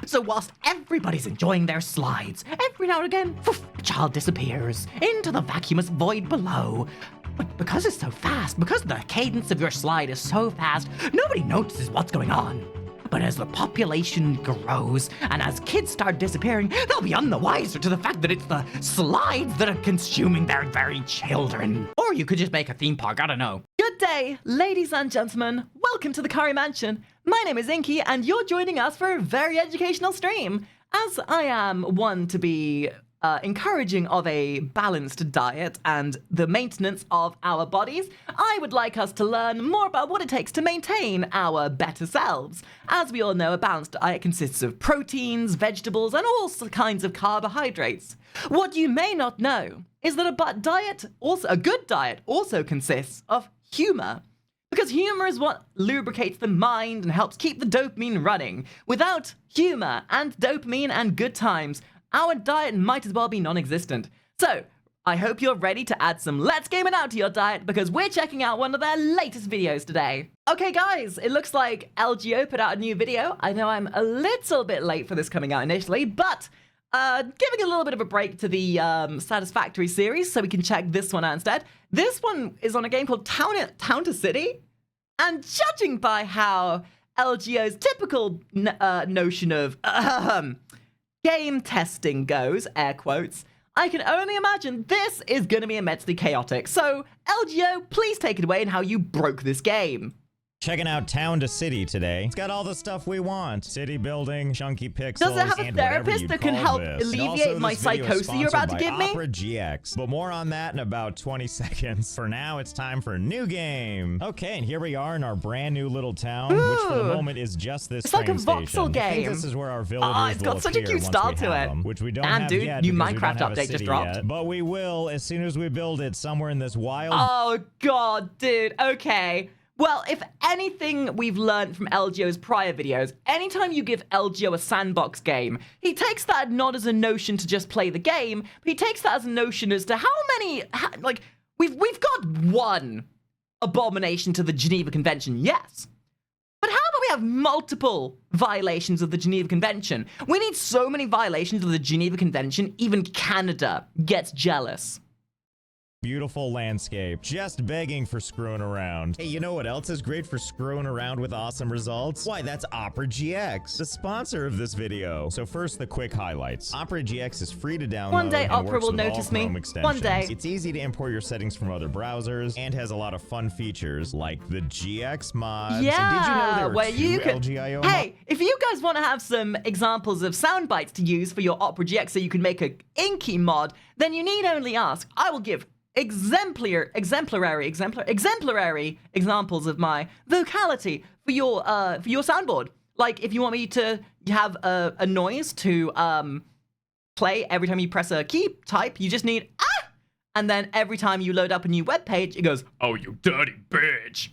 So whilst everybody's enjoying their slides, every now and again, poof, a child disappears into the vacuumous void below. But because it's so fast, because the cadence of your slide is so fast, nobody notices what's going on. But as the population grows, and as kids start disappearing, they'll be none the wiser to the fact that it's the slides that are consuming their very children. Or you could just make a theme park, I don't know. Good day, ladies and gentlemen. Welcome to the Makari Mansion. My name is Inky, and you're joining us for a very educational stream. As I am one to be encouraging of a balanced diet and the maintenance of our bodies, I would like us to learn more about what it takes to maintain our better selves. As we all know, a balanced diet consists of proteins, vegetables, and all kinds of carbohydrates. What you may not know is that a good diet also consists of humor. Because humor is what lubricates the mind and helps keep the dopamine running. Without humor and dopamine and good times, our diet might as well be non-existent. So, I hope you're ready to add some Let's Game It Out to your diet because we're checking out one of their latest videos today. Okay guys, it looks like LGO put out a new video. I know I'm a little bit late for this coming out initially, but giving a little bit of a break to the Satisfactory series so we can check this one out instead. This one is on a game called Town to City, and judging by how LGO's typical notion of game testing goes, air quotes, I can only imagine this is going to be immensely chaotic. So, LGO, please take it away in how you broke this game. Checking out Town to City today. It's got all the stuff we want. City building, chunky pixels, does it have a and therapist that can help alleviate my psychosis you're about to give me? Opera GX. But more on that in about 20 seconds. For now, it's time for a new game. Okay, and here we are in our brand new little town, which for the moment is just this train station. It's like a voxel game. I think this is where our villagers it's got such a cute style to it. Which we don't and have dude, yet new because we Minecraft don't have a update just city dropped. Yet. But we will as soon as we build it somewhere in this wild... Oh god, dude, okay. Well, if anything we've learned from LGO's prior videos, anytime you give LGO a sandbox game, he takes that not as a notion to just play the game, but he takes that as a notion as to how many, we've got one abomination to the Geneva Convention, yes. But how about we have multiple violations of the Geneva Convention? We need so many violations of the Geneva Convention, even Canada gets jealous. Beautiful landscape, just begging for screwing around. Hey, you know what else is great for screwing around with awesome results? Why, that's Opera GX, the sponsor of this video. So first, the quick highlights. Opera GX is free to download. One day and Opera works will with all notice me. Chrome extensions. One day. It's easy to import your settings from other browsers and has a lot of fun features like the GX mods. Yeah, and did you know there were where you could. LGIO Hey, if you guys want to have some examples of sound bites to use for your Opera GX so you can make a Inky mod, then you need only ask. I will give exemplary examples of my vocality for your soundboard. Like if you want me to have a noise to play every time you press a key type, you just need ah, and then every time you load up a new web page, it goes, "Oh, you dirty bitch."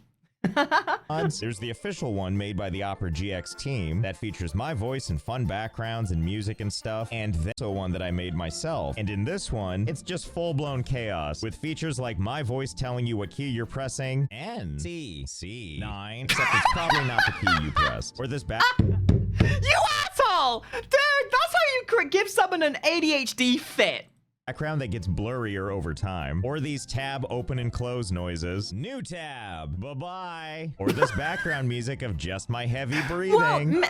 There's the official one made by the Opera GX team that features my voice and fun backgrounds and music and stuff, and then also one that I made myself. And in this one, it's just full-blown chaos with features like my voice telling you what key you're pressing and C9, except it's probably not the key you pressed. Or this back. You asshole! Dude, that's how you give someone an ADHD fit. Background that gets blurrier over time, or these tab open and close noises. New tab, bye-bye. Or this background music of just my heavy breathing.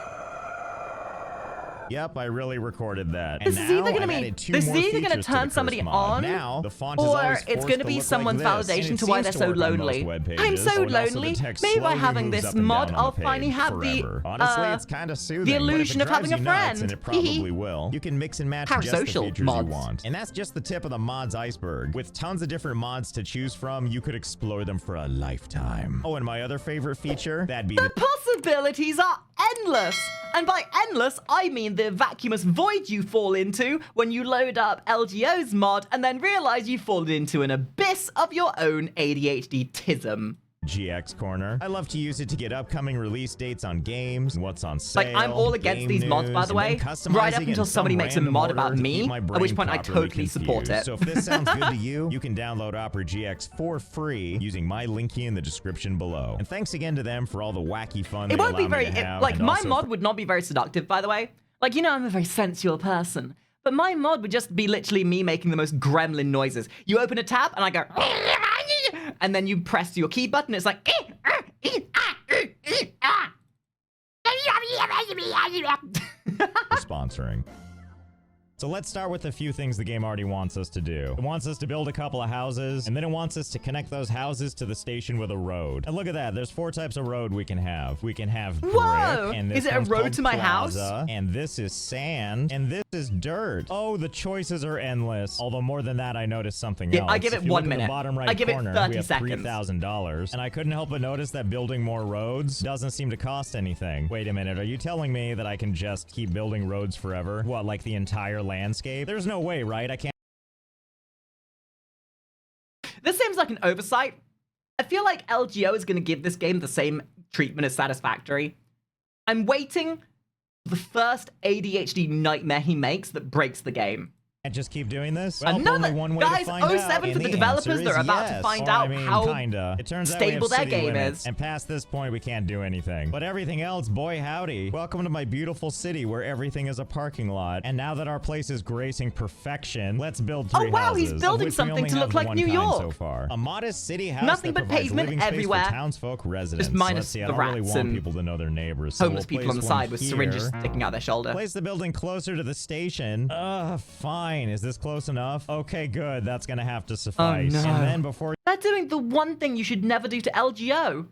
Yep, I really recorded that. This is either going to turn somebody on, now, the font or it's going to be someone's validation to why they're so lonely. I'm so lonely. Maybe by having this mod, I'll finally have Honestly, it's kind of soothing, the illusion of having a friend. And it probably will. You can mix and match just the features mods. You want. And that's just the tip of the mods iceberg. With tons of different mods to choose from, you could explore them for a lifetime. Oh, and my other favorite feature, that'd be the possibilities are endless. And by endless, I mean the vacuumous void you fall into when you load up LGO's mod and then realize you've fallen into an abyss of your own ADHD-tism. GX Corner. I love to use it to get upcoming release dates on games, what's on sale. Like, I'm all against these mods, by the way, right up until somebody makes a mod about me, at which point I totally support it. So if this sounds good to you, you can download Opera GX for free using my linky in the description below. And thanks again to them for all the wacky fun it won't be very, like, my mod would not be very seductive, by the way. Like, I'm a very sensual person. But my mod would just be literally me making the most gremlin noises. You open a tab, and I go... And then you press your key button, it's like... Sponsoring. So let's start with a few things the game already wants us to do. It wants us to build a couple of houses, and then it wants us to connect those houses to the station with a road. And look at that, there's 4 types of road we can have. We can have brick, Whoa! and this Is it a one's road called to my plaza, house? and this is sand, and this is dirt. Oh, the choices are endless. Although more than that, I noticed something else. I give it If you 1 look at minute. the bottom right I give it corner, 30 we have seconds. $3,000, and I couldn't help but notice that building more roads doesn't seem to cost anything. Wait a minute, are you telling me that I can just keep building roads forever? What, like the entire landscape? There's no way, right? I can't. This seems like an oversight. I feel like LGO is going to give this game the same treatment as Satisfactory. I'm waiting for the first ADHD nightmare he makes that breaks the game. Can't just keep doing this? Well, Another, only one way guys, to find out, 07 for and the developers, answer they're is about to yes. find Or, out I mean, how kinda. It turns out we stable have their city game limits, is. and past this point, we can't do anything. But everything else, boy howdy. Welcome to my beautiful city where everything is a parking lot. And now that our place is gracing perfection, let's build 3 Oh, wow, houses, he's of building which we something only to look have like one New kind York. So far. A modest city house Nothing that but provides pavement living space everywhere. for townsfolk residents. Just minus Let's see, I the don't really rats want and people to know their neighbors. So homeless we'll people on the place side one with here. syringes sticking out their shoulder. Place the building closer to the station. Fine. Is this close enough? Okay, good. That's gonna have to suffice. no. And then before They're doing the one thing you should never do to LGO.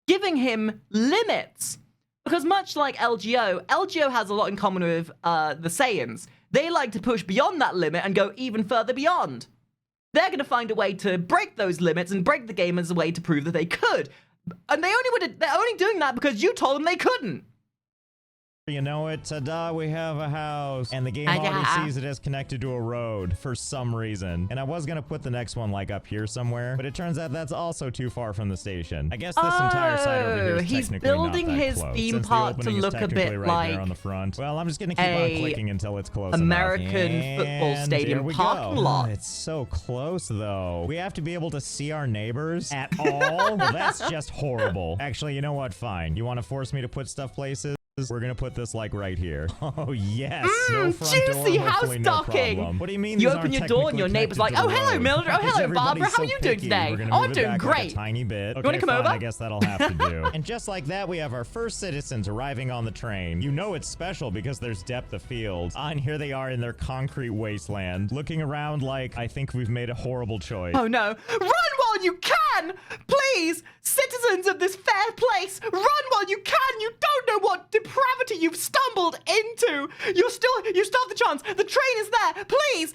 Giving him limits. Because much like LGO has a lot in common with the Saiyans. They like to push beyond that limit and go even further beyond. They're going to find a way to break those limits and break the game as a way to prove that they could. And they're only doing that because you told them they couldn't. you know it, ta-da, we have a house. And the game already sees it as connected to a road for some reason. And I was gonna put the next one like up here somewhere, but it turns out that's also too far from the station. I guess this entire side over here is he's technically building not that his close, theme since the park to opening is look a technically bit right like there on the front. Well, I'm just gonna keep on clicking until it's close American enough. football And stadium here we parking go. lot. It's so close though. We have to be able to see our neighbors at all. Well, that's just horrible. Actually, you know what? Fine. You want to force me to put stuff places? We're gonna put this like right here. Oh yes, no front juicy door, house hopefully no docking. problem. What do you mean? You these open aren't your door and your technically neighbor's like, connected "Oh to the hello, road?" Mildred. Oh Because hello, everybody's Barbara. How so are you doing picky. today? We're gonna Oh, move I'm it doing back like great. a tiny bit. Okay, wanna come fine, over? I guess that'll have to do. And just like that, we have our first citizens arriving on the train. You know it's special because there's depth of field. And here they are in their concrete wasteland, looking around like I think we've made a horrible choice. Oh no! Run while you can, please, citizens of this fair place. Run while you can. You don't know what depravity you've stumbled into. You still have the chance. The train is there. Please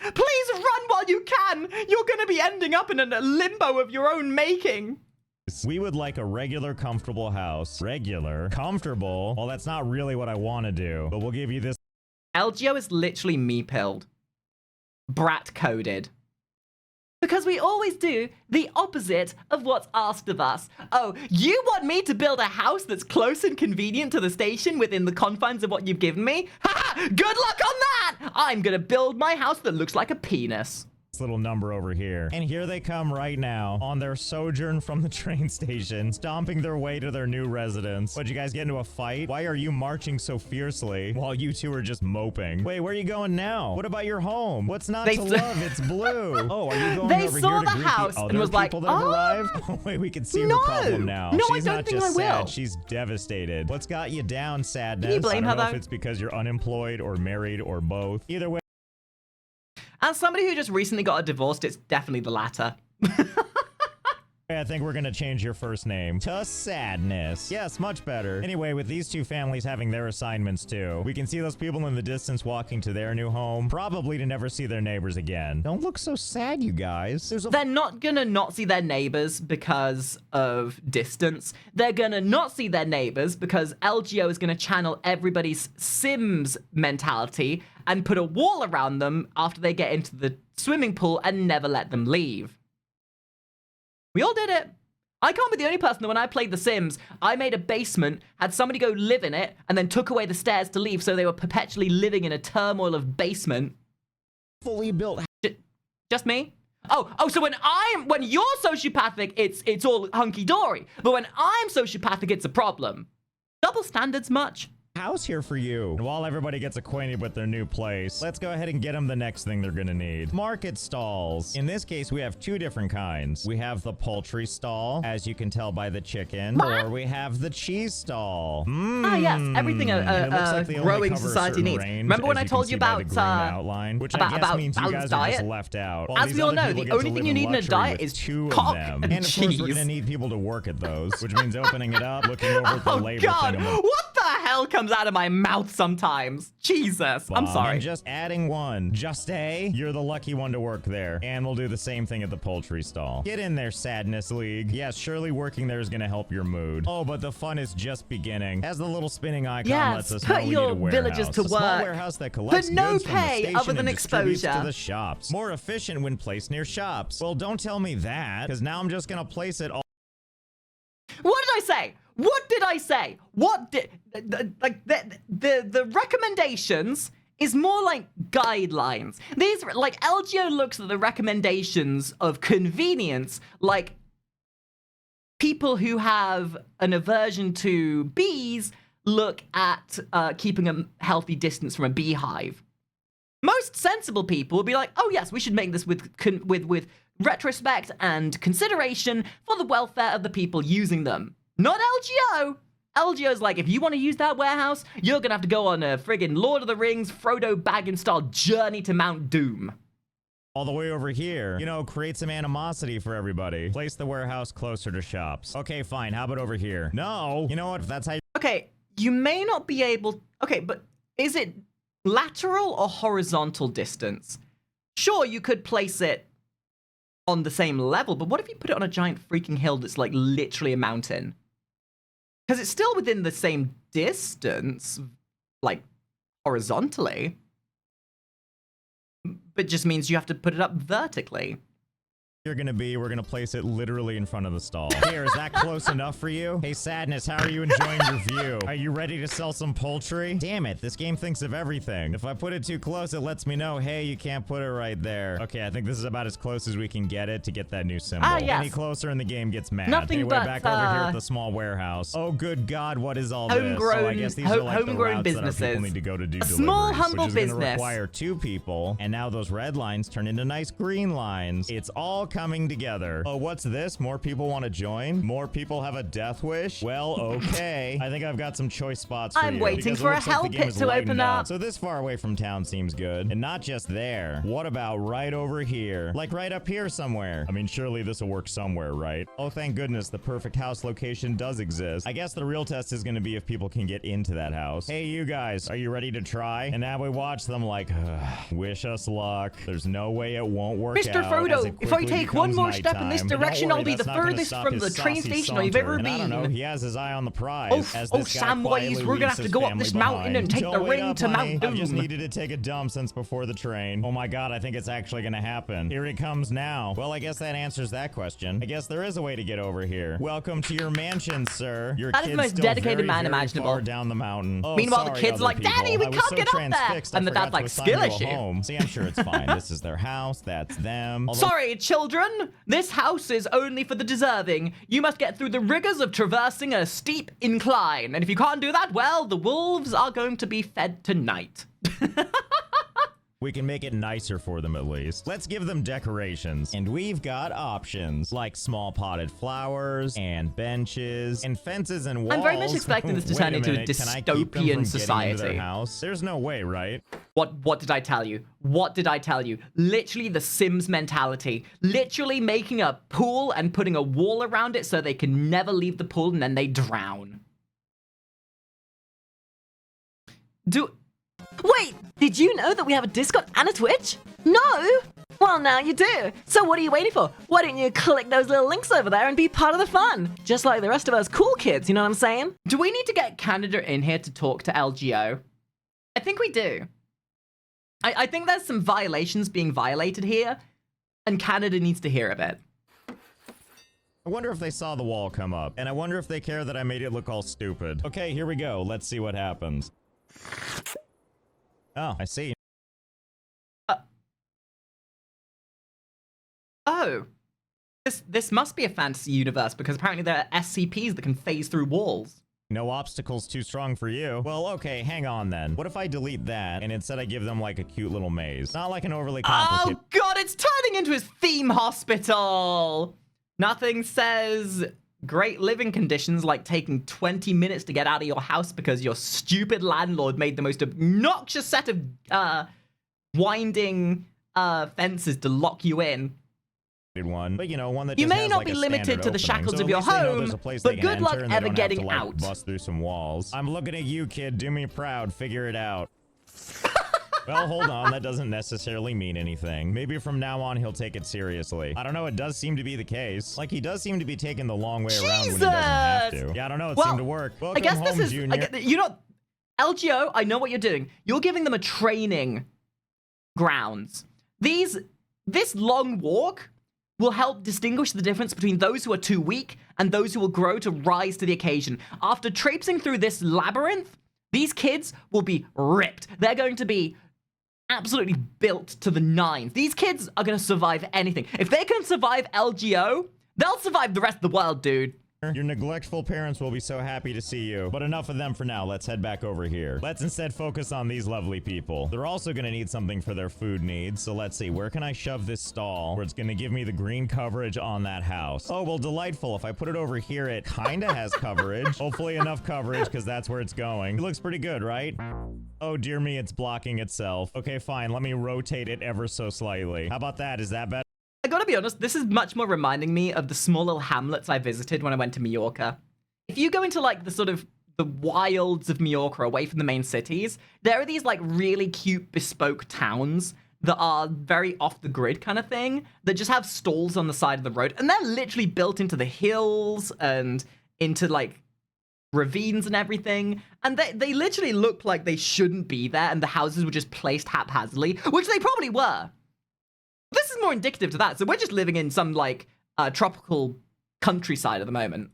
run while you can. You're gonna be ending up in a limbo of your own making. We would like a regular, comfortable house. Regular? Comfortable? Well, that's not really what I want to do, but we'll give you this. LGO is literally me-pilled. Brat-coded. Because we always do the opposite of what's asked of us. Oh, you want me to build a house that's close and convenient to the station within the confines of what you've given me? Ha! Good luck on that! I'm gonna build my house that looks like a penis. Little number over here. And here they come right now on their sojourn from the train station, stomping their way to their new residence. What'd you guys get into a fight? Why are you marching so fiercely while you two are just moping? Wait, where are you going now? What about your home? What's not to love? It's blue. Oh, are you going They over saw here to the greet house the and other was like, people that have arrived? Oh, wait, we can see her problem now. No, She's I don't not think just I will. sad, she's devastated. What's got you down, sadness? Can you blame I don't her, know if though? it's because you're unemployed or married or both. Either way. As somebody who just recently got a divorce, it's definitely the latter. I think we're gonna change your first name to Sadness. Yes, much better. Anyway, with these two families having their assignments too, we can see those people in the distance walking to their new home, probably to never see their neighbors again. Don't look so sad, you guys. They're not gonna not see their neighbors because of distance. They're gonna not see their neighbors because LGO is gonna channel everybody's Sims mentality and put a wall around them after they get into the swimming pool and never let them leave. We all did it. I can't be the only person that when I played The Sims, I made a basement, had somebody go live in it, and then took away the stairs to leave, so they were perpetually living in a turmoil of basement. Fully built. Just me? Oh, so when you're sociopathic, it's all hunky-dory. But when I'm sociopathic, it's a problem. Double standards much? house here for you. And while everybody gets acquainted with their new place, let's go ahead and get them the next thing they're gonna need. Market stalls. In this case, we have two different kinds. We have the poultry stall, as you can tell by the chicken, or we have the cheese stall. Ah, yes, everything a growing society needs. Remember when I told you about outline, which I guess means you guys are just left out. As we all know, the only thing you need in a diet is cock and of cheese. course, we're gonna need people to work at those, which means opening it up, looking over at the labor God, thing. what the hell comes out of my mouth sometimes? Jesus, I'm sorry. And just adding one. Just you're the lucky one to work there. And we'll do the same thing at the poultry stall. Get in there, Sadness League. Yes, surely working there is gonna help your mood. Oh, but the fun is just beginning. As the little spinning icon lets us know, we need a warehouse. Villagers to a small work warehouse that collects for no goods from the pay station other than and distributes exposure to the shops. More efficient when placed near shops. Well, don't tell me that, because now I'm just gonna place it all. What did I say? What did I say? What did the recommendations is more like guidelines. These, like, LGO looks at the recommendations of convenience, like people who have an aversion to bees look at keeping a healthy distance from a beehive. Most sensible people would be like, oh yes, we should make this with retrospect and consideration for the welfare of the people using them. Not LGO. LGO's like, if you want to use that warehouse, you're gonna have to go on a friggin' Lord of the Rings, Frodo Baggins-style journey to Mount Doom. All the way over here, you know, create some animosity for everybody. Place the warehouse closer to shops. Okay, fine. How about over here? No. You know what? If that's how you... Okay, you may not be able... Okay, but is it lateral or horizontal distance? Sure, you could place it on the same level, but what if you put it on a giant freaking hill that's, like, literally a mountain? Because it's still within the same distance, like, horizontally. But just means you have to put it up vertically. We're gonna place it literally in front of the stall. Here, is that close enough for you? Hey, Sadness, how are you enjoying your view? Are you ready to sell some poultry? Damn it, this game thinks of everything. If I put it too close, it lets me know, hey, you can't put it right there. Okay, I think this is about as close as we can get it to get that new symbol. Ah, yes. Any closer and the game gets mad. Nothing anyway, but, back over here at the small warehouse. Oh, good God, what is all homegrown, this? Oh, I guess these are like homegrown the routes businesses. that our people need to go to do deliveries, small, humble which is business. gonna require 2 people, and now those red lines turn into nice green lines. It's all coming together. Oh, what's this? More people want to join? More people have a death wish? Well, okay. I think I've got some choice spots for you. I'm waiting for a hell pit to open up. So this far away from town seems good. And not just there. What about right over here? Like right up here somewhere. I mean, surely this will work somewhere, right? Oh, thank goodness the perfect house location does exist. I guess the real test is going to be if people can get into that house. Hey, you guys, are you ready to try? And now we watch them like, wish us luck. There's no way it won't work out. Mr. Frodo, if I take one more step in this direction, I'll be the furthest from the train station I've ever been. I don't know, he has his eye on the prize. Oh, Samwise, we're gonna have to go up this mountain and take the ring to Mount Doom. I just needed to take a dump since before the train. Oh my God, I think it's actually gonna happen. Here it comes now. Well, I guess that answers that question. I guess there is a way to get over here. Welcome to your mansion, sir. Your that is the most dedicated man imaginable. Far down the mountain. Oh, meanwhile, the kids are like, Daddy, we can't get up there. And the dad's like, skill issue. See, I'm sure it's fine. This is their house. That's them. Sorry, children. This house is only for the deserving. You must get through the rigors of traversing a steep incline. And if you can't do that, well, the wolves are going to be fed tonight. We can make it nicer for them at least. Let's give them decorations. And we've got options like small potted flowers and benches and fences and walls. I'm very much expecting this to turn into a dystopian society. There's no way, right? What did I tell you? What did I tell you? Literally the Sims mentality. Literally making a pool and putting a wall around it so they can never leave the pool and then they drown. Wait, did you know that we have a Discord and a Twitch? No? Well, now you do. So what are you waiting for? Why don't you click those little links over there and be part of the fun? Just like the rest of us cool kids, you know what I'm saying? Do we need to get Canada in here to talk to LGO? I think we do. I think there's some violations being violated here, and Canada needs to hear of it. I wonder if they saw the wall come up, and I wonder if they care that I made it look all stupid. Okay, here we go. Let's see what happens. Oh, I see. Oh. This must be a fantasy universe, because apparently there are SCPs that can phase through walls. No obstacles too strong for you. Well, okay, hang on then. What if I delete that and instead I give them like a cute little maze? Not like an overly complicated... Oh god, it's turning into his theme hospital! Nothing says great living conditions like taking 20 minutes to get out of your house because your stupid landlord made the most obnoxious set of winding fences to lock you in. One, but you know, one that you just may has, not like, be a limited standard to the opening. shackles So of your at least they know home, there's a place they but can good luck enter and they ever don't have to, getting like, out. bust through some walls. I'm looking at you, kid. Do me proud. Figure it out. Well, hold on. That doesn't necessarily mean anything. Maybe from now on, he'll take it seriously. I don't know. It does seem to be the case. Like, he does seem to be taking the long way around when he doesn't have to. Yeah, I don't know. It seemed to work. Welcome I guess home, this is, Junior. you know, LGO, I know what you're doing. You're giving them a training grounds. This long walk will help distinguish the difference between those who are too weak and those who will grow to rise to the occasion. After traipsing through this labyrinth, these kids will be ripped. They're going to be absolutely built to the nines. These kids are going to survive anything. If they can survive LGO, they'll survive the rest of the world, dude. Your neglectful parents will be so happy to see you. But enough of them for now. Let's head back over here. Let's instead focus on these lovely people. They're also going to need something for their food needs. So let's see. Where can I shove this stall where it's going to give me the green coverage on that house? Oh, well, delightful. If I put it over here, it kind of has coverage. Hopefully enough coverage because that's where it's going. It looks pretty good, right? Oh, dear me. It's blocking itself. Okay, fine. Let me rotate it ever so slightly. How about that? Is that better? I gotta be honest, this is much more reminding me of the small little hamlets I visited when I went to Mallorca. If you go into like the wilds of Mallorca away from the main cities, there are these like really cute bespoke towns that are very off the grid kind of thing that just have stalls on the side of the road, and they're literally built into the hills and into like ravines and everything, and they literally look like they shouldn't be there, and the houses were just placed haphazardly, which they probably were. This is more indicative to that. So we're just living in some, like, tropical countryside at the moment.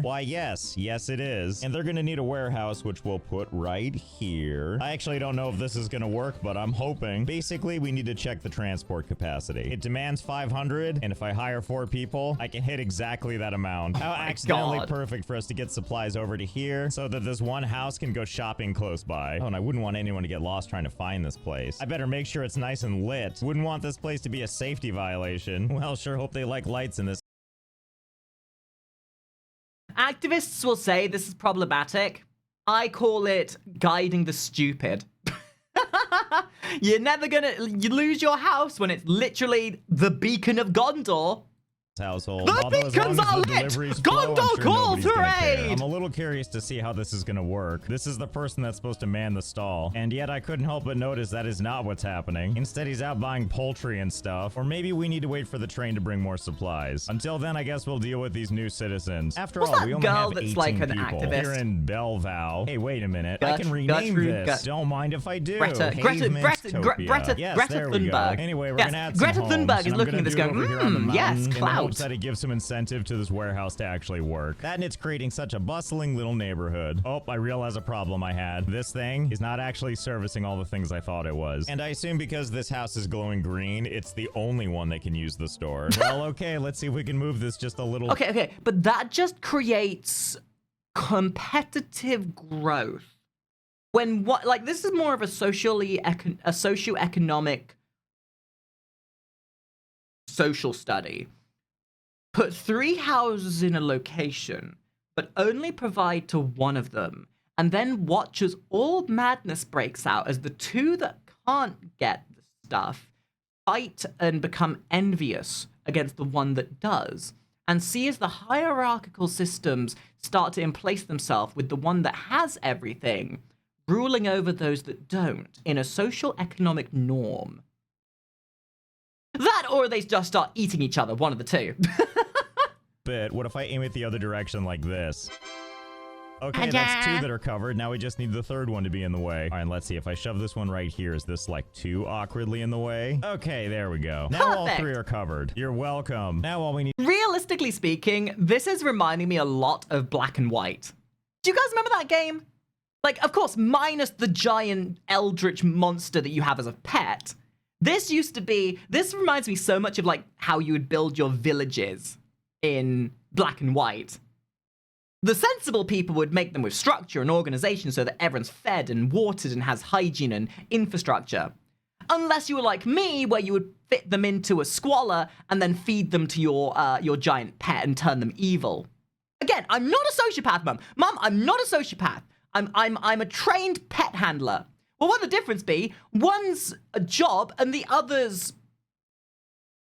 Why, yes. Yes, it is. And they're going to need a warehouse, which we'll put right here. I actually don't know if this is going to work, but I'm hoping. Basically, we need to check the transport capacity. It demands 500, and if I hire 4 people, I can hit exactly that amount. How accidentally perfect for us to get supplies over to here so that this one house can go shopping close by. Oh, and I wouldn't want anyone to get lost trying to find this place. I better make sure it's nice and lit. Wouldn't want this place to be a safety violation. Well, sure hope they like lights in this. Activists will say this is problematic. I call it guiding the stupid. You lose your house when it's literally the beacon of Gondor. Household. The beacons are lit! Gondor calls for aid! I'm a little curious to see how this is gonna work. This is the person that's supposed to man the stall, and yet I couldn't help but notice that is not what's happening. Instead, he's out buying poultry and stuff, or maybe we need to wait for the train to bring more supplies. Until then, I guess we'll deal with these new citizens. After all, we only have 18 like an people activist? here in Bellvow. Hey, wait a minute. I can rename this. Don't mind if I do. Greta Thunberg. Anyway, we're gonna add some Greta homes, Thunberg is and I'm looking at this gonna going, do it over here on the yes, mountain in the clout. hopes that it gives some incentive to this warehouse to actually work. That and it's creating such a bustling little neighborhood. Oh, I realize a problem I had. This thing is not actually servicing all the things I thought it was. And I assume because this house is glowing green, it's the only one that can use the store. Well, okay, let's see if we can move this just a little. Okay, but that just creates competitive growth. When what, like, this is more of a socioeconomic social study. Put 3 houses in a location, but only provide to one of them, and then watch as all madness breaks out as the 2 that can't get the stuff fight and become envious against the one that does, and see as the hierarchical systems start to emplace themselves with the one that has everything ruling over those that don't in a social economic norm. That, or they just start eating each other, one of the two. Bit. What if I aim it the other direction like this? Okay, that's 2 that are covered. Now we just need the 3rd one to be in the way. All right, let's see. If I shove this one right here, is this like too awkwardly in the way? Okay, there we go. Now all 3 are covered. You're welcome. Now all we need... Realistically speaking, this is reminding me a lot of Black and White. Do you guys remember that game? Like, of course, minus the giant eldritch monster that you have as a pet. This reminds me so much of like how you would build your villages in Black and White. The sensible people would make them with structure and organization so that everyone's fed and watered and has hygiene and infrastructure. Unless you were like me, where you would fit them into a squalor and then feed them to your giant pet and turn them evil. Again, I'm not a sociopath, Mum. Mum, I'm not a sociopath. I'm a trained pet handler. Well, what would the difference be? One's a job and the other's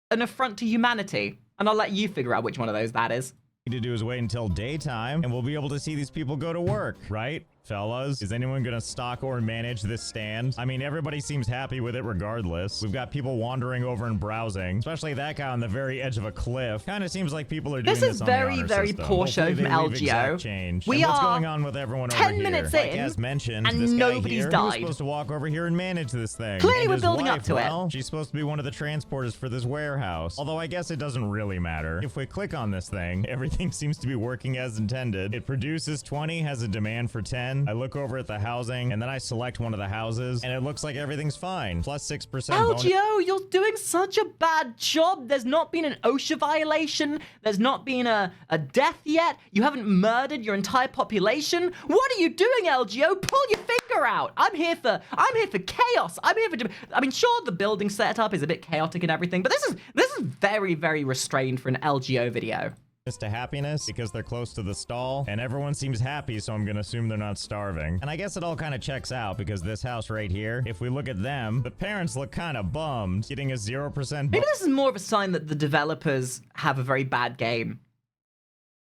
an affront to humanity. And I'll let you figure out which one of those that is. To do is wait until daytime and we'll be able to see these people go to work, right? Fellas, is anyone gonna stock or manage this stand? I mean, everybody seems happy with it regardless. We've got people wandering over and browsing, especially that guy on the very edge of a cliff. Kind of seems like people are doing this on the honor system. Very poor show from LGO. We are what's going on with everyone 10 over here? minutes Like in, as mentioned, and this guy nobody's here, died. He was supposed to walk over here and manage this thing. Clearly and we're his building wife, up to well, it. she's supposed to be one of the transporters for this warehouse. Although I guess it doesn't really matter. If we click on this thing, everything seems to be working as intended. It produces 20, has a demand for 10. I look over at the housing, and then I select one of the houses, and it looks like everything's fine. Plus 6% bonus. LGO, you're doing such a bad job. There's not been an OSHA violation. There's not been a death yet. You haven't murdered your entire population. What are you doing, LGO? Pull your finger out. I'm here for chaos. I mean, sure, the building setup is a bit chaotic and everything, but this is very, very restrained for an LGO video. To happiness because they're close to the stall and everyone seems happy, so I'm gonna assume they're not starving. And I guess it all kind of checks out because this house right here, if we look at them, the parents look kind of bummed, getting a 0%. Maybe this is more of a sign that the developers have a very bad game.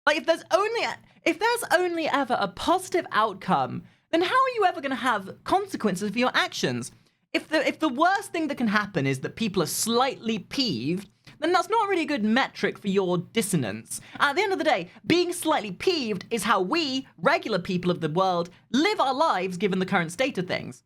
Like if there's only ever a positive outcome, then how are you ever going to have consequences for your actions? If the worst thing that can happen is that people are slightly peeved, then that's not really a good metric for your dissonance. At the end of the day, being slightly peeved is how we, regular people of the world, live our lives given the current state of things.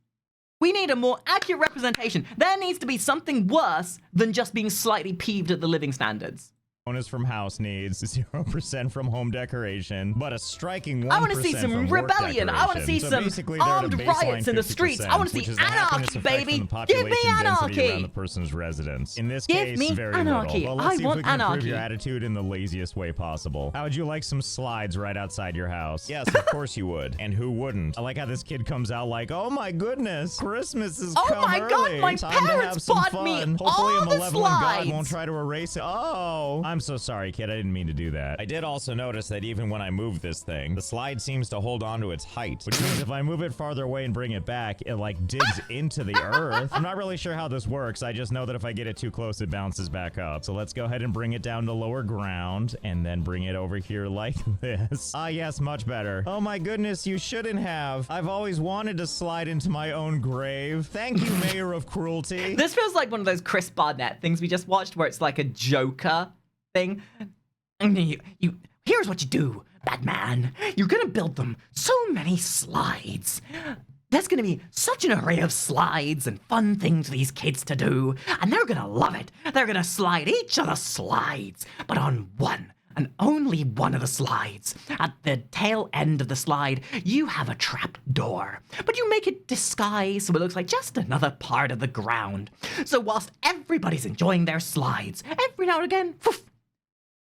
We need a more accurate representation. There needs to be something worse than just being slightly peeved at the living standards. Bonus from house needs, 0% from home decoration, but a striking 1% I want to see some rebellion. I want to see some armed riots in the streets. I want to see anarchy, baby. Give me anarchy. Around the person's residence. In this Give case, me very anarchy. little. Well, let's see I if want we can improve anarchy. your attitude in the laziest way possible. How would you like some slides right outside your house? Yes, of course you would. And who wouldn't? I like how this kid comes out like, oh my goodness, Christmas is Oh come my early. God, my Time to parents have some bought fun. me Hopefully all a the malevolent God slides. won't try to erase it. Oh, I'm so sorry, kid. I didn't mean to do that. I did also notice that even when I move this thing, the slide seems to hold on to its height, which means if I move it farther away and bring it back, it like digs into the earth. I'm not really sure how this works. I just know that if I get it too close, it bounces back up. So let's go ahead and bring it down to lower ground and then bring it over here like this. Ah, yes, much better. Oh my goodness, you shouldn't have. I've always wanted to slide into my own grave. Thank you, Mayor of Cruelty. This feels like one of those Chris Barnett things we just watched where it's like a Joker thing. And here's what you do, Batman. You're gonna build them so many slides. There's gonna be such an array of slides and fun things for these kids to do, and they're gonna love it. They're gonna slide each of the slides, but on one and only one of the slides. At the tail end of the slide, you have a trap door, but you make it disguised so it looks like just another part of the ground. So whilst everybody's enjoying their slides, every now and again, poof,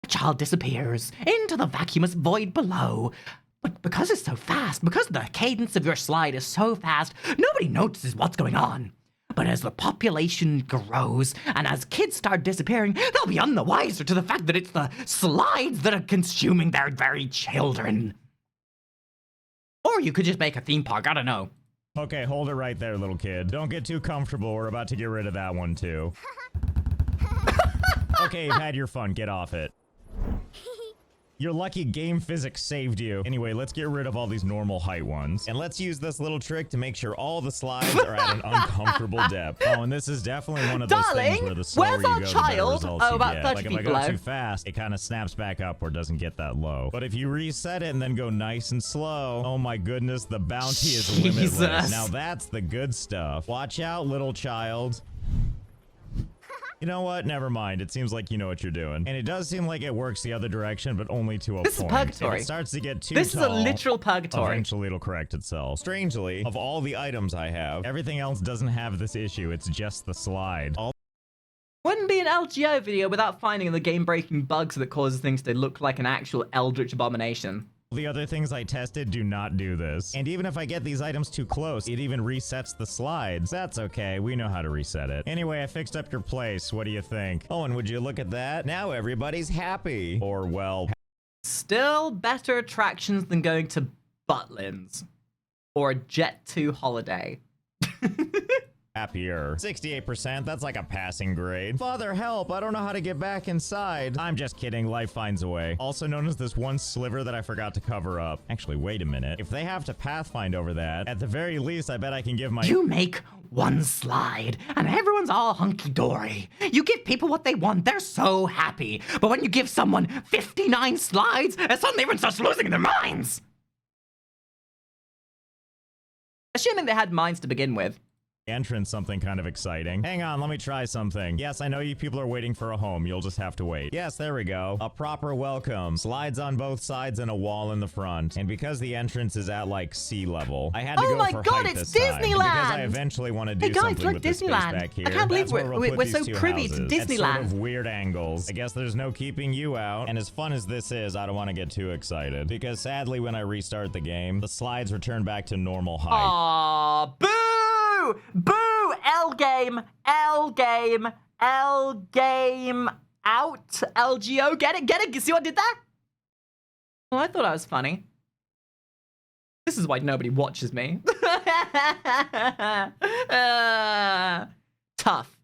a child disappears into the vacuumous void below. But because it's so fast, because the cadence of your slide is so fast, nobody notices what's going on. But as the population grows, and as kids start disappearing, they'll be none the wiser to the fact that it's the slides that are consuming their very children. Or you could just make a theme park, I don't know. Okay, hold it right there, little kid. Don't get too comfortable. We're about to get rid of that one, too. Okay, you've had your fun. Get off it. You're lucky game physics saved you. Anyway, let's get rid of all these normal height ones. And let's use this little trick to make sure all the slides are at an uncomfortable depth. Oh, and this is definitely one of those things where the slower where's you our go, the child? better results Oh, you about get. 30 Like if feet I go below. too fast, it kind of snaps back up or doesn't get that low. But if you reset it and then go nice and slow, oh my goodness, the bounty is limitless. Jesus. Now that's the good stuff. Watch out, little child. You know what? Never mind. It seems like you know what you're doing. And it does seem like it works the other direction, but only to a This point. is purgatory. If it starts to get too This tall, is a literal purgatory. eventually it'll correct itself. Strangely, of all the items I have, everything else doesn't have this issue. It's just the slide. Wouldn't be an LGO video without finding the game-breaking bugs that causes things to look like an actual eldritch abomination. The other things I tested do not do this. And even if I get these items too close, it even resets the slides. That's okay, we know how to reset it. Anyway, I fixed up your place. What do you think? Oh, and would you look at that? Now everybody's happy. Or, well... Still better attractions than going to Butlins. Or a Jet 2 holiday. happier. 68%, that's like a passing grade. Father, help, I don't know how to get back inside. I'm just kidding, life finds a way. Also known as this one sliver that I forgot to cover up. Actually, wait a minute. If they have to pathfind over that, at the very least, I bet I can give my- You make one slide, and everyone's all hunky-dory. You give people what they want, they're so happy. But when you give someone 59 slides, suddenly everyone starts losing their minds. Assuming they had minds to begin with. entrance something kind of exciting. Hang on, let me try something. Yes, I know you people are waiting for a home. You'll just have to wait. Yes, there we go. A proper welcome. Slides on both sides and a wall in the front. And because the entrance is at like sea level, I had to go for height this time. Oh my god, it's Disneyland! And because I eventually want to do something look, with this space Disneyland. back here. I can't believe that's where we're put so these two privy to houses. At sort Disneyland. of weird angles. I guess there's no keeping you out. And as fun as this is, I don't want to get too excited. Because sadly, when I restart the game, the slides return back to normal height. Aww, boo! Boo! L game, L game, L game out. LGO, get it, get it? You see what I did there? Well, I thought I was funny. This is why nobody watches me. Tough.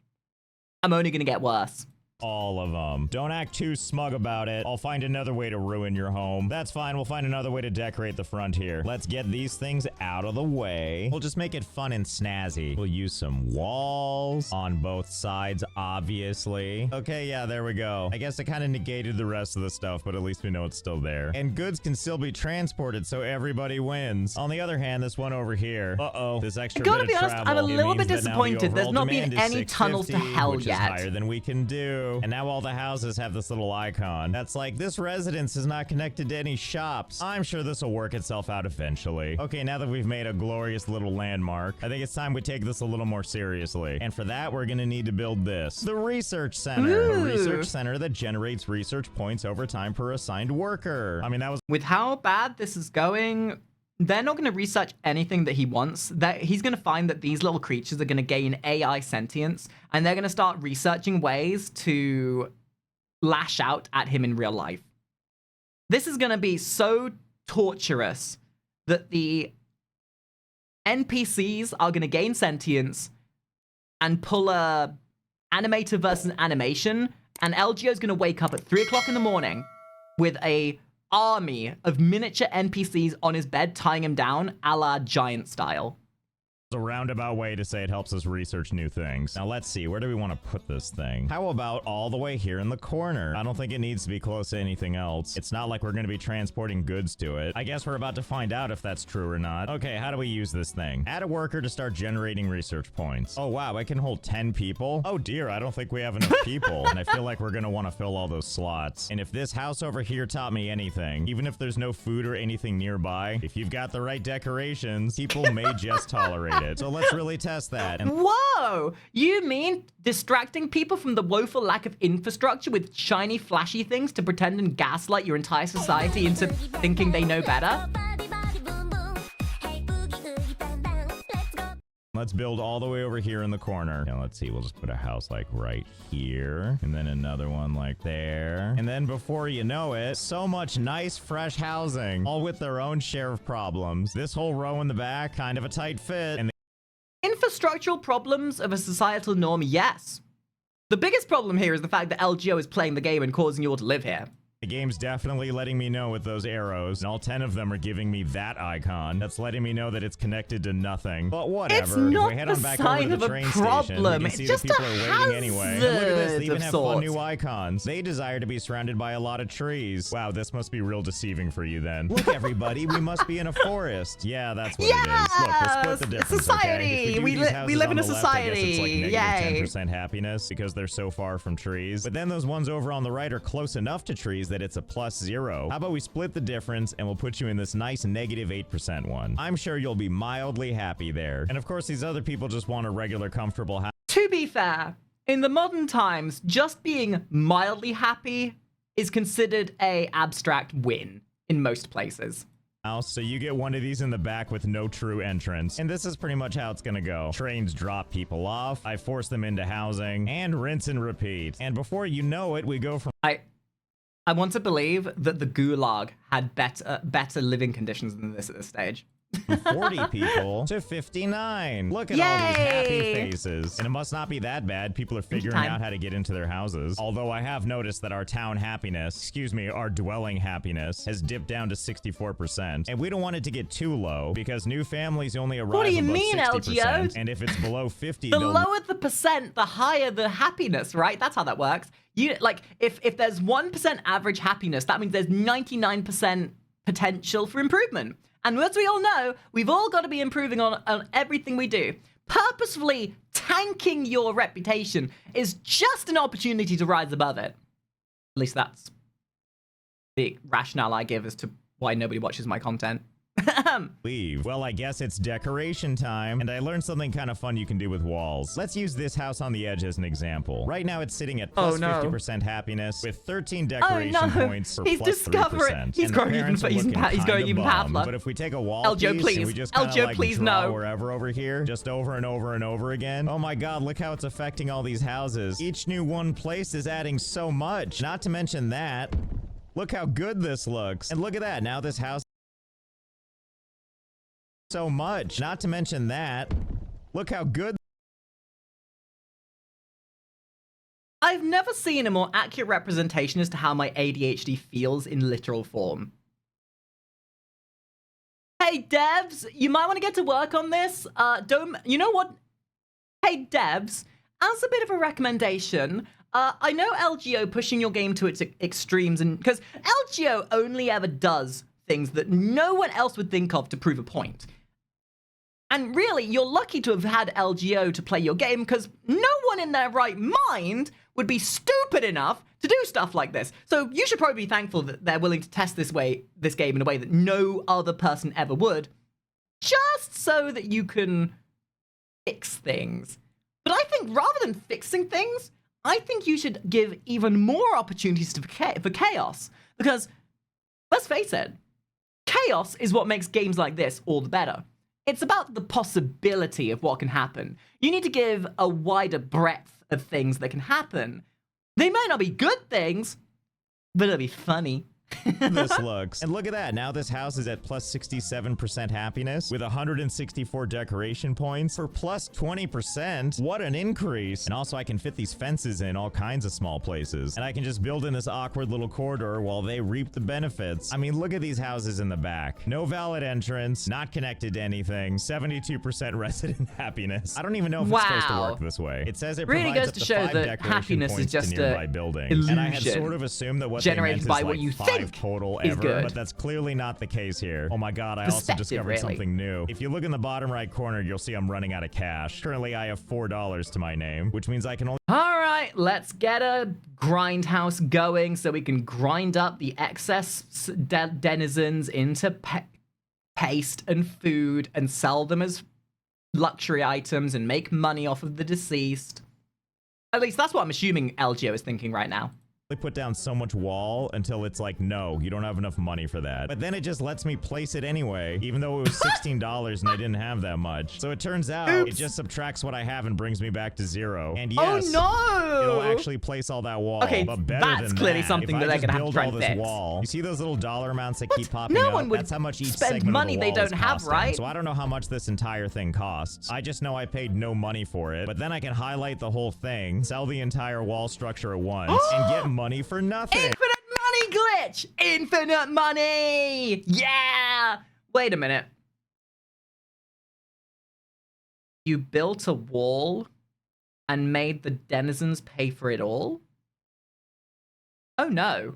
I'm only gonna get worse. All of them. Don't act too smug about it. I'll find another way to ruin your home. That's fine. We'll find another way to decorate the front here. Let's get these things out of the way. We'll just make it fun and snazzy. We'll use some walls on both sides, obviously. Okay, yeah, there we go. I guess I kind of negated the rest of the stuff, but at least we know it's still there. And goods can still be transported, so everybody wins. On the other hand, this one over here. Uh-oh. This extra bit of travel. I gotta be honest, I'm a little bit means that now the disappointed. There's overall not been demand is any tunnels to hell which yet. is higher than we can do. And now all the houses have this little icon. That's like, this residence is not connected to any shops. I'm sure this will work itself out eventually. Okay, now that we've made a glorious little landmark, I think it's time we take this a little more seriously. And for that, we're gonna need to build this. The Research Center. Ooh. A research center that generates research points over time per assigned worker. I mean, that was... With how bad this is going, they're not going to research anything that he wants. That he's going to find that these little creatures are going to gain AI sentience, and they're going to start researching ways to lash out at him in real life. This is going to be so torturous that the NPCs are going to gain sentience and pull a animator versus animation, and LGO is going to wake up at 3 o'clock in the morning with a army of miniature NPCs on his bed, tying him down, a la Giant style. a roundabout way to say it helps us research new things. Now let's see, where do we want to put this thing? How about all the way here in the corner? I don't think it needs to be close to anything else. It's not like we're going to be transporting goods to it. I guess we're about to find out if that's true or not. Okay, how do we use this thing? Add a worker to start generating research points. Oh wow, I can hold 10 people? Oh dear, I don't think we have enough people. And I feel like we're going to want to fill all those slots. And if this house over here taught me anything, even if there's no food or anything nearby, if you've got the right decorations, people may just tolerate it. So let's really test that. And Whoa! You mean distracting people from the woeful lack of infrastructure with shiny, flashy things to pretend and gaslight your entire society into thinking they know better? let's build all the way over here in the corner. Now let's see, we'll just put a house like right here, and then another one like there. And then before you know it, so much nice, fresh housing, all with their own share of problems. This whole row in the back, kind of a tight fit. And Infrastructural problems of a societal norm, yes. The biggest problem here is the fact that LGO is playing the game and causing you all to live here. the game's definitely letting me know with those arrows, and all 10 of them are giving me that icon. That's letting me know that it's connected to nothing. But whatever. It's not if we head the on back sign over to of the a train problem. station, we can It's see just that people a are waiting anyway. And look at this, they even hazard have of fun new sorts. icons. They desire to be surrounded by a lot of trees. Wow, this must be real deceiving for you then. Look, everybody, we must be in a forest. Yeah, that's what it is. Look, we'll split the difference, society. okay? If do We these li- houses we live on in a the left, I guess it's like society. negative Yay. 10% happiness because they're so far from trees. But then those ones over on the right are close enough to trees that it's a +0. How about we split the difference and we'll put you in this nice -8% one. I'm sure you'll be mildly happy there. And of course, these other people just want a regular, comfortable house. To be fair, in the modern times, just being mildly happy is considered a abstract win. in most places. So you get one of these in the back with no true entrance. And this is pretty much how it's gonna go. Trains drop people off, I force them into housing, and rinse and repeat. And before you know it, we go from... I want to believe that the Gulag had better living conditions than this at this stage. 40 people to 59. Look at all these happy faces. And it must not be that bad. People are figuring out how to get into their houses. Although I have noticed that our town happiness, excuse me, our dwelling happiness has dipped down to 64%. And we don't want it to get too low because new families only arrive above 60%. What do you mean, LGO? And if it's below 50, the lower the percent, the higher the happiness, right? That's how that works. You like if there's 1% average happiness, that means there's 99% potential for improvement. And as we all know, we've all got to be improving on everything we do. Purposefully tanking your reputation is just an opportunity to rise above it. At least that's the rationale I give as to why nobody watches my content. Leave. Well, I guess it's decoration time, and I learned something kind of fun you can do with walls. Let's use this house on the edge as an example. Right now, it's sitting at plus 50% happiness with 13 decoration points for He's plus 3%. He's going even pathler. But if we take a wall LGO, piece please. and we just kind of LGO, like please, draw no. wherever over here, just over and over and over again. Oh my God, look how it's affecting all these houses. Each new one place is adding so much. Not to mention that, look how good this looks. And look at that, now this house so much. Not to mention that, look how good. I've never seen a more accurate representation as to how my ADHD feels in literal form. Hey devs, you might want to get to work on this. You know what? Hey devs, as a bit of a recommendation, I know LGO pushing your game to its extremes, and because LGO only ever does things that no one else would think of to prove a point. And really, you're lucky to have had LGO to play your game because no one in their right mind would be stupid enough to do stuff like this. So you should probably be thankful that they're willing to test this game in a way that no other person ever would, just so that you can fix things. But I think rather than fixing things, I think you should give even more opportunities for chaos. Because, let's face it, chaos is what makes games like this all the better. It's about the possibility of what can happen. You need to give a wider breadth of things that can happen. They might not be good things, but it'll be funny. This looks. And look at that. Now this house is at plus 67% happiness with 164 decoration points for plus 20%. What an increase. And also I can fit these fences in all kinds of small places. And I can just build in this awkward little corridor while they reap the benefits. I mean, look at these houses in the back. No valid entrance, not connected to anything, 72% resident happiness. I don't even know if it's supposed to work this way. It says it really provides goes to show that happiness is just a illusion and I had sort of assumed that what generated they meant by is what like you 5 think total is ever, good. but that's clearly not the case here. Oh my God, I also discovered something new. If you look in the bottom right corner, you'll see I'm running out of cash. Currently, I have $4 to my name, which means I can only... All right, let's get a grindhouse going so we can grind up the excess denizens into paste and food and sell them as luxury items and make money off of the deceased. At least that's what I'm assuming LGO is thinking right now. put down so much wall until it's like, no, you don't have enough money for that. But then it just lets me place it anyway, even though it was $16 and I didn't have that much. So it turns out it just subtracts what I have and brings me back to 0. And yes, it'll actually place all that wall. Okay, but better that's than clearly that, something if that I they're just gonna have to build try all and this fix. wall, you see those little dollar amounts that keep popping No up? one would That's how much each spend segment money of the they wall don't is have, costing. right? So I don't know how much this entire thing costs. I just know I paid no money for it, but then I can highlight the whole thing, sell the entire wall structure at once, and get money for nothing. Infinite money glitch! Infinite money! Yeah! Wait a minute. You built a wall and made the denizens pay for it all? Oh no.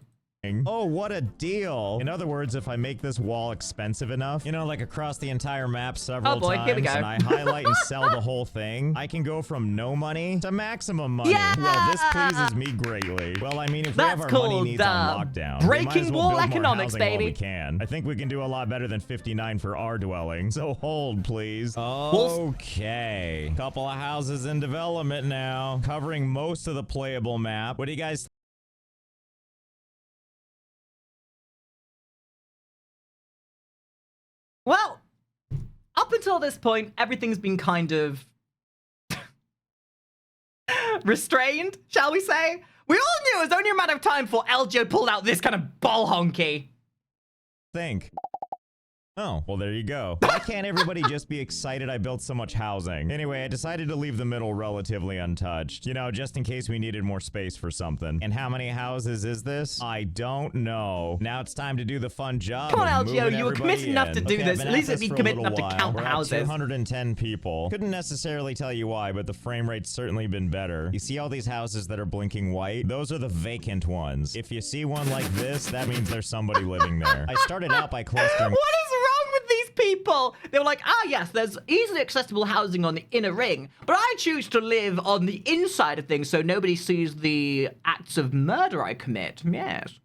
Oh, what a deal. In other words, if I make this wall expensive enough, you know, like across the entire map several times, here we go. and I highlight and sell the whole thing, I can go from no money to maximum money. Yeah! Well, this pleases me greatly. Well, I mean, if we have That's our money called, needs on lockdown, breaking we might as well wall build more economics, housing while baby. we can. I think we can do a lot better than 59 for our dwelling. So hold, please. Okay. Couple of houses in development now, covering most of the playable map. What do you guys up until this point, everything's been kind of restrained, shall we say? We all knew it was only a matter of time before LGO pulled out this kind of ball honky. Think. Oh, well, there you go. Why can't everybody just be excited I built so much housing? Anyway, I decided to leave the middle relatively untouched. You know, just in case we needed more space for something. And how many houses is this? I don't know. Now it's time to do the fun job. Come on, of LGO, moving you were committed everybody enough to in. do Okay, this. I've At been least at if you this for a commit little enough to count while. We're houses. At 210 people. Couldn't necessarily tell you why, but the frame rate's certainly been better. You see all these houses that are blinking white? Those are the vacant ones. If you see one like this, that means there's somebody living there. I started out by clustering. What is wrong with these people? They were like, yes, there's easily accessible housing on the inner ring, but I choose to live on the inside of things so nobody sees the acts of murder I commit. Yes.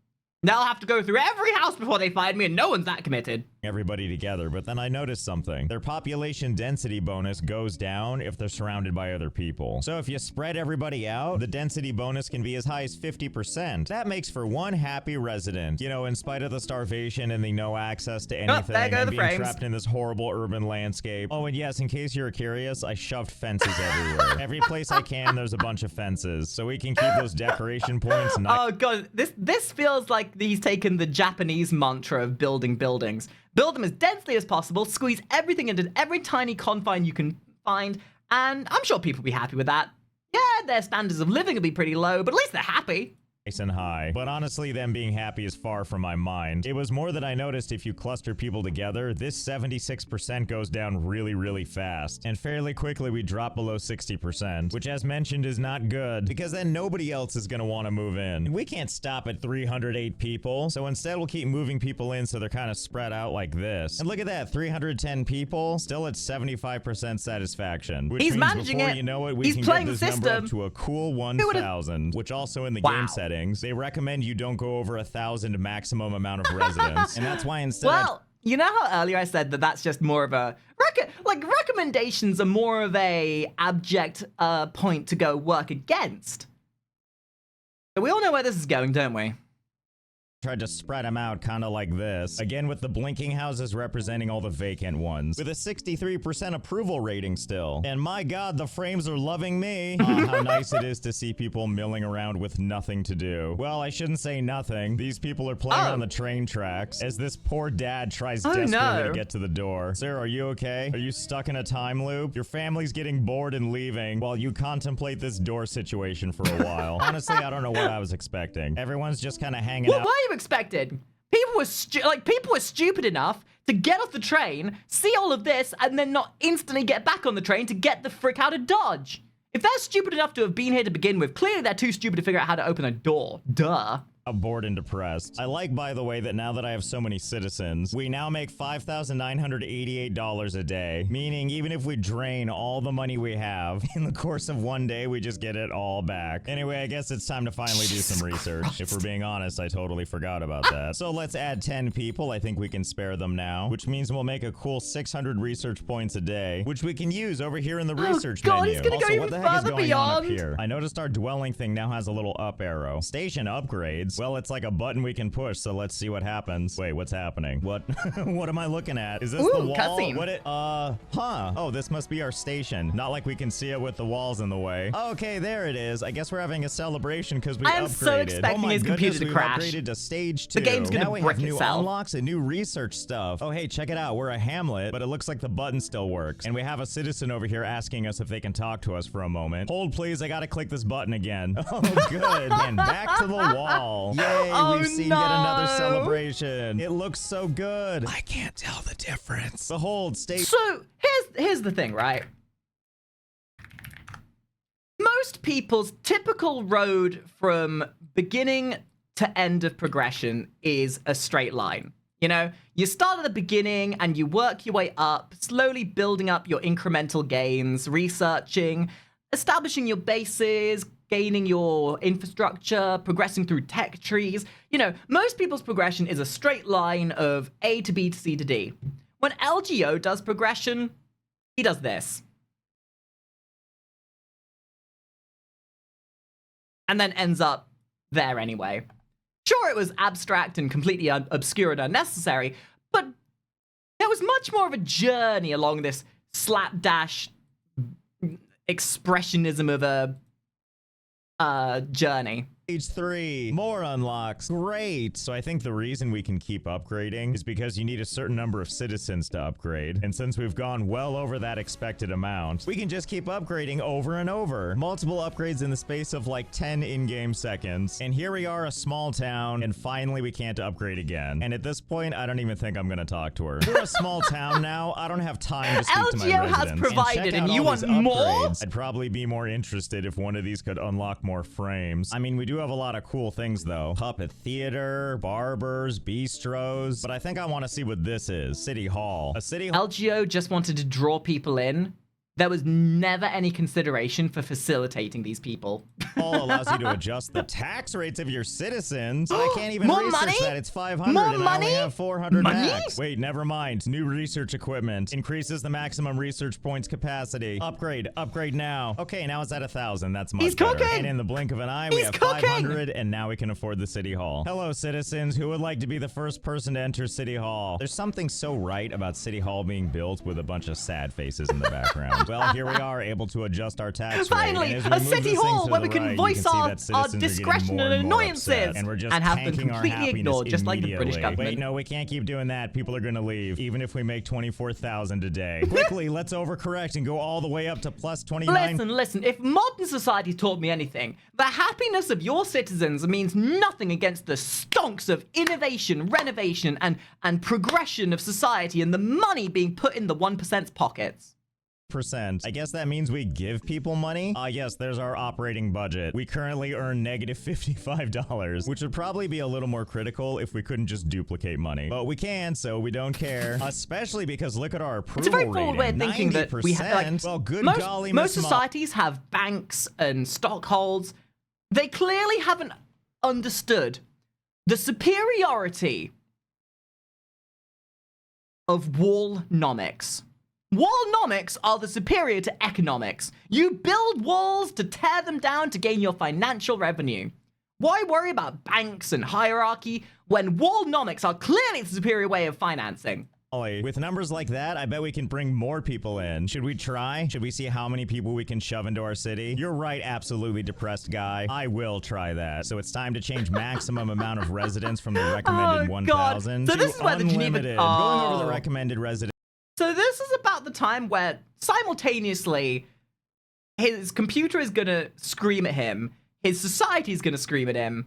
They'll have to go through every house before they find me, and no one's that committed. Everybody together, but then I noticed something. Their population density bonus goes down if they're surrounded by other people. So if you spread everybody out, the density bonus can be as high as 50%. That makes for one happy resident. You know, in spite of the starvation and the no access to anything, there go and the being frames. trapped in this horrible urban landscape. Oh, and yes, in case you're curious, I shoved fences everywhere. Every place I can, there's a bunch of fences, so we can keep those decoration points. Oh god, this feels like he's taken the Japanese mantra of building buildings. Build them as densely as possible, squeeze everything into every tiny confine you can find, and I'm sure people will be happy with that. Yeah, their standards of living will be pretty low, but at least they're happy. Nice and high. But honestly, them being happy is far from my mind. It was more that I noticed if you cluster people together, this 76% goes down really, really fast. And fairly quickly, we drop below 60%, which as mentioned is not good, because then nobody else is gonna want to move in. We can't stop at 308 people, so instead we'll keep moving people in so they're kind of spread out like this. And look at that, 310 people, still at 75% satisfaction. Which He's means managing before it. you know it, we He's can playing get the this number up system. to a cool would've- 1,000, which also in the Wow. game settings, they recommend you don't go over 1,000 maximum amount of residents. And that's why instead Well, you know how earlier I said that that's just more of a recommendations are more of a abject point to go work against. But we all know where this is going, don't we? tried to spread them out kind of like this. Again, with the blinking houses representing all the vacant ones. With a 63% approval rating still. And my god, the frames are loving me. How nice it is to see people milling around with nothing to do. Well, I shouldn't say nothing. These people are playing on the train tracks as this poor dad tries desperately to get to the door. Sir, are you okay? Are you stuck in a time loop? Your family's getting bored and leaving while you contemplate this door situation for a while. Honestly, I don't know what I was expecting. Everyone's just kind of hanging What out. were you expecting? People were stupid enough to get off the train, see all of this, and then not instantly get back on the train to get the frick out of Dodge. If they're stupid enough to have been here to begin with, clearly they're too stupid to figure out how to open a door. Duh. Bored and depressed. I like, by the way, that now that I have so many citizens, we now make $5,988 a day, meaning even if we drain all the money we have, in the course of one day, we just get it all back. Anyway, I guess it's time to finally do some research. If we're being honest, I totally forgot about that. So let's add 10 people. I think we can spare them now, which means we'll make a cool 600 research points a day, which we can use over here in the research God, menu. he's gonna go Also, even what the heck is further going on up beyond. here? I noticed our dwelling thing now has a little up arrow. Station upgrades. Well, it's like a button we can push, so let's see what happens. Wait, what's happening? What? What am I looking at? Is this the wall? Cutscene. What it? Oh, this must be our station. Not like we can see it with the walls in the way. Okay, there it is. I guess we're having a celebration because we I am upgraded. so expecting oh my his goodness, computer to we've crash. upgraded to stage 2. The game's gonna now we brick have new itself. unlocks and new research stuff. Oh, hey, check it out. We're a hamlet, but it looks like the button still works. And we have a citizen over here asking us if they can talk to us for a moment. Hold, please. I gotta click this button again. Oh, good. And back to the wall. Yay, Oh, we've seen no. yet another celebration. It looks so good. I can't tell the difference. Behold, stage. So here's the thing, right? Most people's typical road from beginning to end of progression is a straight line. You know, you start at the beginning and you work your way up, slowly building up your incremental gains, researching, establishing your bases, gaining your infrastructure, progressing through tech trees. You know, most people's progression is a straight line of A to B to C to D. When LGO does progression, he does this. And then ends up there anyway. Sure, it was abstract and completely obscure and unnecessary, but There was much more of a journey along this slapdash expressionism of a journey. Stage 3, more unlocks. Great. So I think the reason we can keep upgrading is because you need a certain number of citizens to upgrade. And since we've gone well over that expected amount, we can just keep upgrading over and over. Multiple upgrades in the space of like 10 in-game seconds. And here we are, a small town, and finally we can't upgrade again. And at this point, I don't even think I'm gonna talk to her. We're a small town now. I don't have time to speak to my LGO residents. has provided, and you all want these more? upgrades. I'd probably be more interested if one of these could unlock more frames. I mean, we do have a lot of cool things though. Puppet theater, barbers, bistros, but I think I want to see what this is. City Hall. A city hall. LGO just wanted to draw people in. There was never any consideration for facilitating these people. Hall allows you to adjust the tax rates of your citizens. I can't even More research money? that. It's 500 More and I money? only have 400 Money? max. Wait, never mind. New research equipment. Increases the maximum research points capacity. Upgrade. Upgrade now. Okay, now it's at 1,000. That's much He's better. cooking! And in the blink of an eye, we He's have cooking! 500 and now we can afford the City Hall. Hello, citizens. Who would like to be the first person to enter City Hall? There's something so right about City Hall being built with a bunch of sad faces in the background. Well, here we are, able to adjust our tax rate. Finally, And as we a move city this thing hall to where the we can right, you voice see our that citizens are getting discretion more and more annoyances, upset, and we're just and have them tanking our completely happiness ignored, just like the British immediately. government. Wait, no, we can't keep doing that. People are gonna leave, even if we make 24,000 a day. Quickly, let's overcorrect and go all the way up to plus 29. Listen, if modern society taught me anything, the happiness of your citizens means nothing against the stonks of innovation, renovation, and progression of society and the money being put in the 1%'s pockets. I guess that means we give people money? Yes, there's our operating budget. We currently earn negative $55, which would probably be a little more critical if we couldn't just duplicate money. But we can, so we don't care. Especially because look at our approval It's a very forward way of rating. thinking that we have, like, well, good most, golly, most Miss Mo- societies have banks and stockholds. They clearly haven't understood the superiority of wallnomics. Wallnomics are the superior to economics. You build walls to tear them down to gain your financial revenue. Why worry about banks and hierarchy when wallnomics are clearly the superior way of financing? With numbers like that, I bet we can bring more people in. Should we try? Should we see how many people we can shove into our city? You're right, absolutely depressed guy. I will try that. So it's time to change maximum amount of residents from the recommended 1,000 So to this is where the Geneva- unlimited. Going over the Oh. recommended residents. So this is about the time where simultaneously his computer is gonna scream at him, his society is gonna scream at him,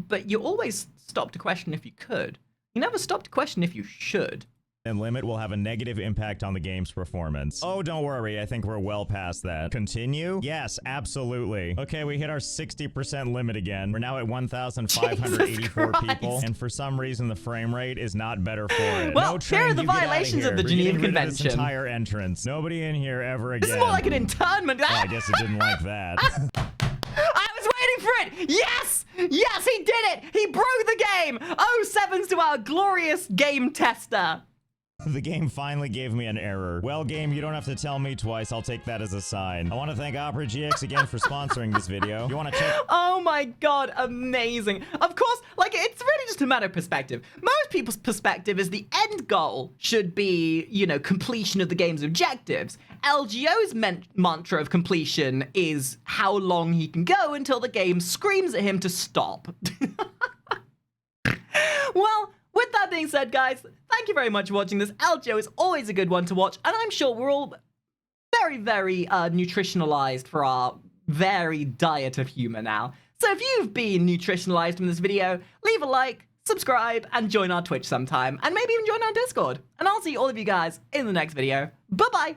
but you always stop to question if you could. You never stop to question if you should. And limit will have a negative impact on the game's performance. Oh, don't worry. I think we're well past that. Continue? Yes, absolutely. Okay, we hit our 60% limit again. We're now at 1,584 people. And for some reason, the frame rate is not better for it. Well, No here train, are the you get outta violations here. of the We're Geneva getting rid of this Convention. entire entrance. Nobody in here ever again. This is more like an internment. Oh, I guess it didn't like that. I was waiting for it! Yes! Yes, he did it! He broke the game! Oh, sevens to our glorious game tester. The game finally gave me an error. Well, game, you don't have to tell me twice. I'll take that as a sign. I want to thank Opera GX again for sponsoring this video. You want to check? Oh my god, amazing. Of course, like, it's really just a matter of perspective. Most people's perspective is the end goal should be, you know, completion of the game's objectives. LGO's mantra of completion is how long he can go until the game screams at him to stop. Well, with that being said, guys, thank you very much for watching this. LGO is always a good one to watch, and I'm sure we're all very, very nutritionalized for our varied diet of humor now. So if you've been nutritionalized from this video, leave a like, subscribe, and join our Twitch sometime, and maybe even join our Discord. And I'll see all of you guys in the next video. Bye-bye!